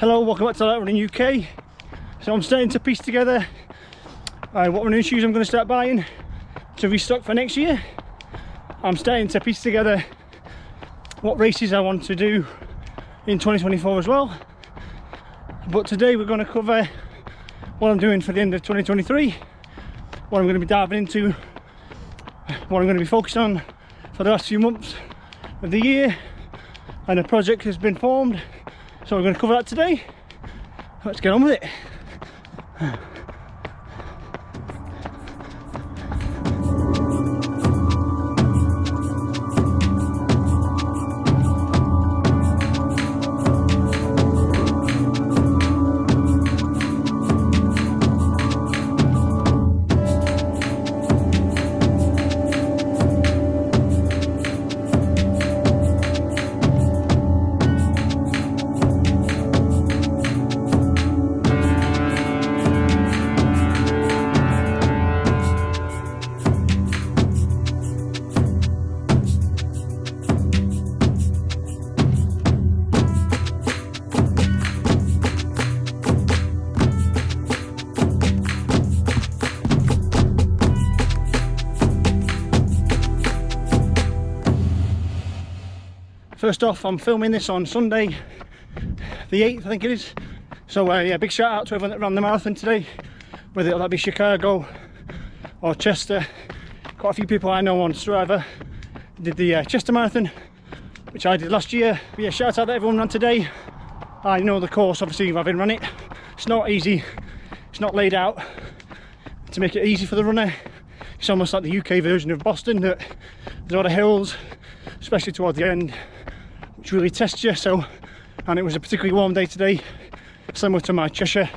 Hello, welcome back to LARK Running UK. So I'm starting to piece together what running shoes I'm going to start buying to restock for next year. I'm starting to piece together what races I want to do in 2024 as well. But today we're going to cover what I'm doing for the end of 2023, what I'm going to be diving into, what I'm going to be focused on for the last few months of the year, and a project has been formed. So we're going to cover that today. Let's get on with it. First off, I'm filming this on Sunday, the 8th I think it is. So yeah, big shout out to everyone that ran the marathon today, whether that be Chicago or Chester. Quite a few people I know on Strava did the Chester Marathon, which I did last year. But yeah, shout out that everyone ran today. I know the course, obviously, having run it. It's not easy, it's not laid out to make it easy for the runner. It's almost like the UK version of Boston, that there's a lot of hills, especially towards the end, which really tests you. And it was a particularly warm day today, similar to my Cheshire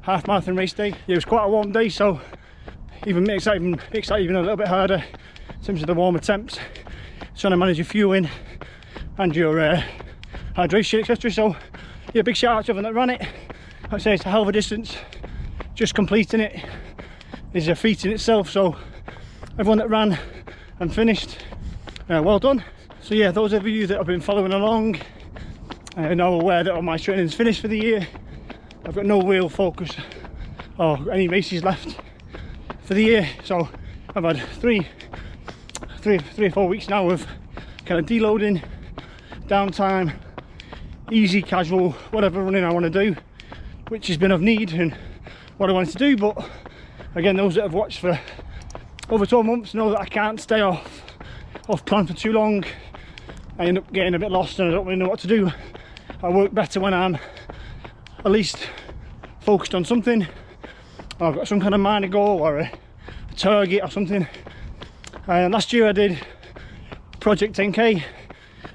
half marathon race day. It was quite a warm day, so even makes that even a little bit harder in terms of the warmer temps, trying to manage your fueling and your hydration, etc. So yeah, big shout out to everyone that ran it. Like I say, it's a hell of a distance. Just completing it is a feat in itself, so everyone that ran and finished, well done. So yeah, those of you that have been following along are now aware that all my training is finished for the year. I've got no real focus or any races left for the year, so I've had three or 4 weeks now of kind of deloading, downtime, easy, casual, whatever running I want to do, which has been of need and what I wanted to do. But again, those that have watched for over 12 months know that I can't stay off plan for too long. I end up getting a bit lost and I don't really know what to do. I work better when I'm at least focused on something, or I've got some kind of minor goal or a target or something. And last year I did Project 10k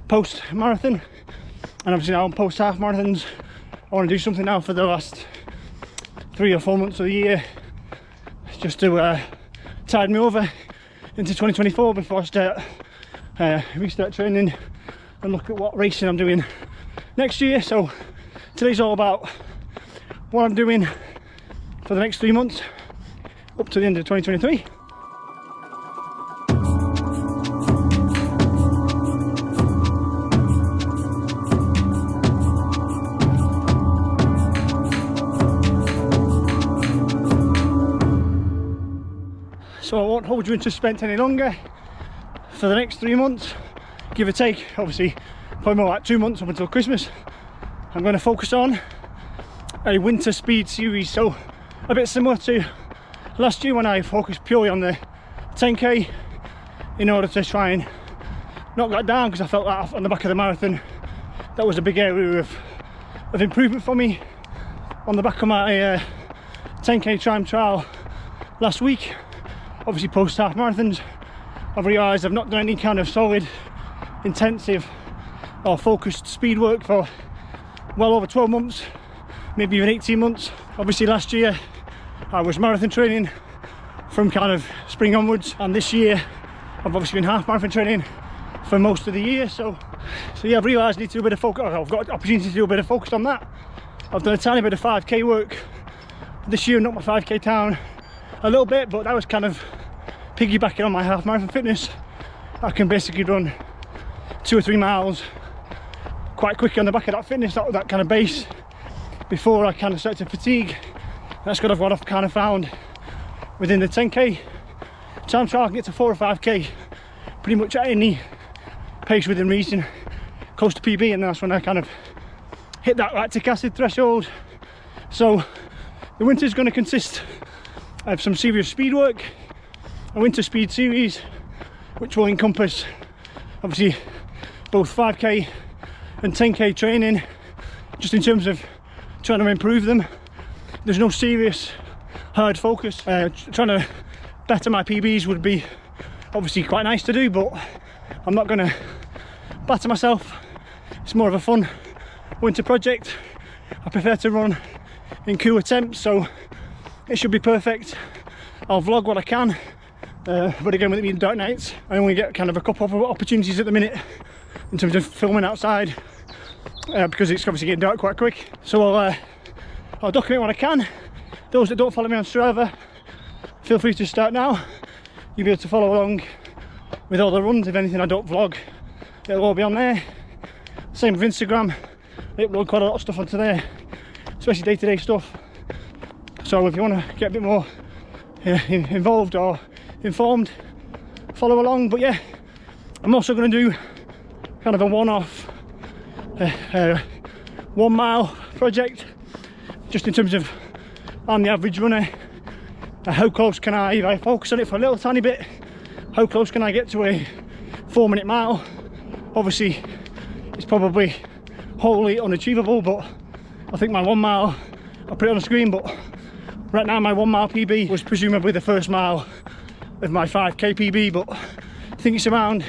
post marathon, and obviously now I'm post half marathons. I want to do something now for the last 3 or 4 months of the year, just to tide me over into 2024 before I restart training and look at what racing I'm doing next year. So today's all about what I'm doing for the next 3 months up to the end of 2023. So I won't hold you in suspense any longer. For the next 3 months, give or take, obviously probably more like 2 months up until Christmas, I'm going to focus on a winter speed series. So a bit similar to last year when I focused purely on the 10k in order to try and knock that down, because I felt that on the back of the marathon that was a big area of improvement for me. On the back of my 10k time trial last week, obviously post half marathons, I've realised I've not done any kind of solid, intensive or focused speed work for well over 12 months, maybe even 18 months. Obviously last year I was marathon training from kind of spring onwards, and this year I've obviously been half marathon training for most of the year. So yeah, I've realised I need to do a bit of focus. I've got an opportunity to do a bit of focus on that. I've done a tiny bit of 5k work this year, knocked my 5k down a little bit, but that was kind of piggybacking on my half marathon fitness. I can basically run 2 or 3 miles quite quickly on the back of that fitness, that kind of base. before I kind of start to fatigue. That's kind of what I've kind of found within the 10k time trial. I can get to 4 or 5k pretty much at any pace within reason, close to PB, and that's when I kind of hit that lactic acid threshold. So the winter's going to consist of some serious speed work, a winter speed series, which will encompass obviously both 5k and 10k training, just in terms of trying to improve them. There's no serious hard focus. Trying to better my PBs would be obviously quite nice to do, but I'm not going to batter myself. It's more of a fun winter project. I prefer to run in cooler temps, so it should be perfect. I'll vlog what I can, but again, with it being dark nights, I only get kind of a couple of opportunities at the minute in terms of filming outside, because it's obviously getting dark quite quick. So I'll document what I can. Those that don't follow me on Strava, feel free to start now. You'll be able to follow along with all the runs. If anything I don't vlog, it'll all be on there. Same with Instagram, I upload quite a lot of stuff onto there, especially day-to-day stuff. So if you want to get a bit more involved or informed, follow along. But yeah, I'm also going to do kind of a one-off 1 mile project, just in terms of I'm the average runner. How close can I, if I focus on it for a little tiny bit, how close can I get to a 4-minute mile? Obviously it's probably wholly unachievable, but I think my 1 mile, I'll put it on the screen, but right now my 1 mile PB was presumably the first mile of my 5k PB, but I think it's around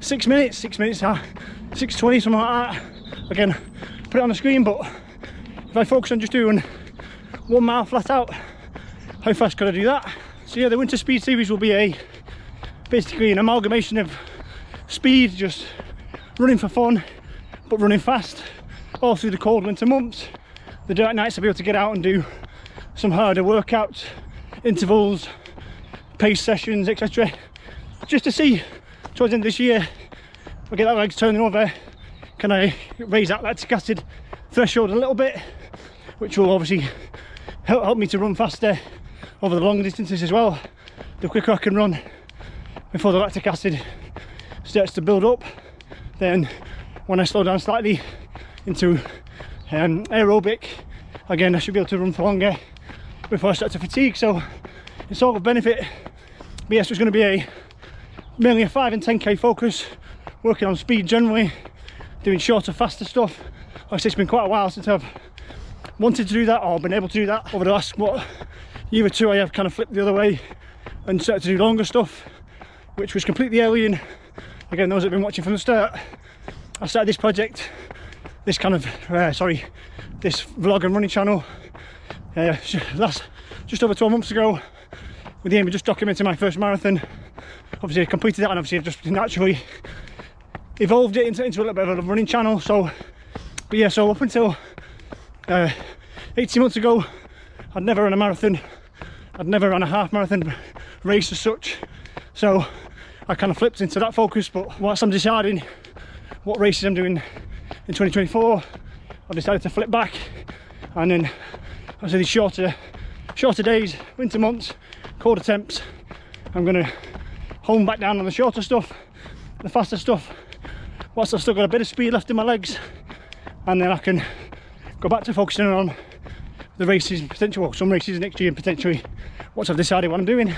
6 minutes, 6:20, something like that. Again, put it on the screen, but if I focus on just doing 1 mile flat out, how fast could I do that? So yeah, the winter speed series will be basically an amalgamation of speed, just running for fun, but running fast all through the cold winter months. The dark nights I'll be able to get out and do some harder workouts, intervals, pace sessions, etc. Just to see towards the end of this year, if I get that legs turning over, can I raise that lactic acid threshold a little bit, which will obviously help me to run faster over the longer distances as well. The quicker I can run before the lactic acid starts to build up, then when I slow down slightly into aerobic, again I should be able to run for longer before I start to fatigue. So it's all of benefit. But yes, it's going to be mainly a 5 and 10k focus, working on speed generally, doing shorter, faster stuff. Obviously it's been quite a while since I've wanted to do that or been able to do that. Over the last year or two I have kind of flipped the other way and started to do longer stuff, which was completely alien. Again, those that have been watching from the start, I started this project, this kind of this vlog and running channel just over 12 months ago, with the aim of just documenting my first marathon. Obviously I completed that, and obviously I've just naturally evolved it into a little bit of a running channel. So but yeah, so up until 18 months ago I'd never run a marathon, I'd never run a half marathon race as such, so I kind of flipped into that focus. But whilst I'm deciding what races I'm doing in 2024, I've decided to flip back, and then I say these shorter days, winter months, colder temps, I'm going to hone back down on the shorter stuff, the faster stuff, whilst I've still got a bit of speed left in my legs, and then I can go back to focusing on the races, potentially, well, some races next year, and potentially once I've decided what I'm doing.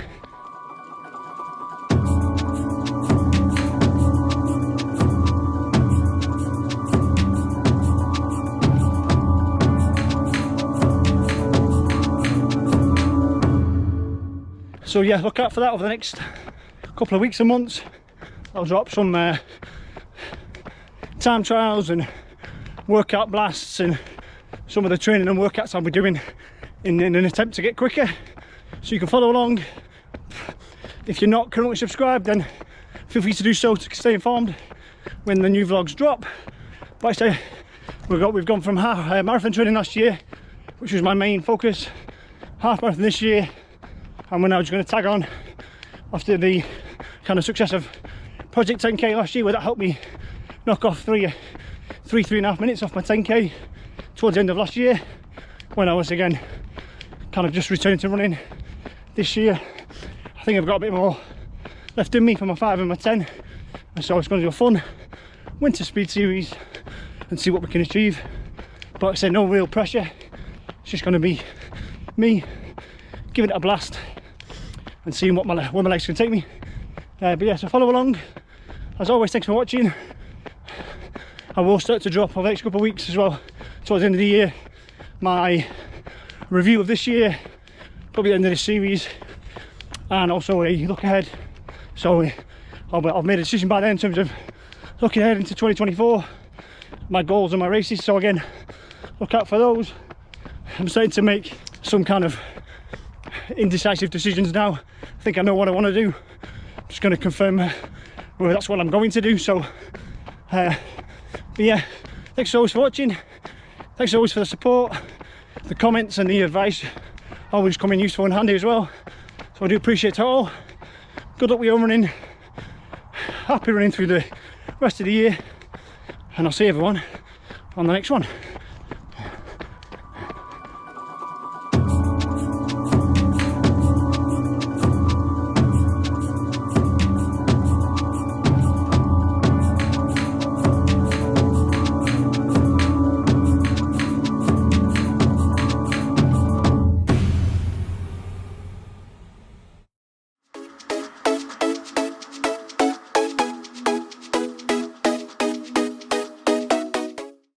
So yeah, look out for that over the next couple of weeks and months. I'll drop some time trials and workout blasts and some of the training and workouts I'll be doing in an attempt to get quicker, so you can follow along. If you're not currently subscribed, then feel free to do so to stay informed when the new vlogs drop. Like I say, we've gone from marathon training last year, which was my main focus, half marathon this year, and we're now just going to tag on after the kind of success of Project 10k last year, where that helped me knock off 3.5 minutes off my 10k, towards the end of last year, when I was again kind of just returning to running. This year I think I've got a bit more left in me for my 5 and my 10, and so it's going to do a fun winter speed series and see what we can achieve. But like I said, no real pressure, it's just going to be me giving it a blast and seeing where my legs can take me. But yeah, so follow along. As always, thanks for watching. I will start to drop over the next couple of weeks as well, towards the end of the year, my review of this year, probably the end of this series, and also a look ahead. So I've made a decision by then in terms of looking ahead into 2024, my goals and my races. So again, look out for those. I'm starting to make some kind of indecisive decisions now. I think I know what I want to do. I'm just going to confirm whether that's what I'm going to do. So but yeah, thanks always for watching. Thanks always for the support, the comments and the advice, always coming useful and handy as well. So I do appreciate it all. Good luck with your running. Happy running through the rest of the year, and I'll see everyone on the next one.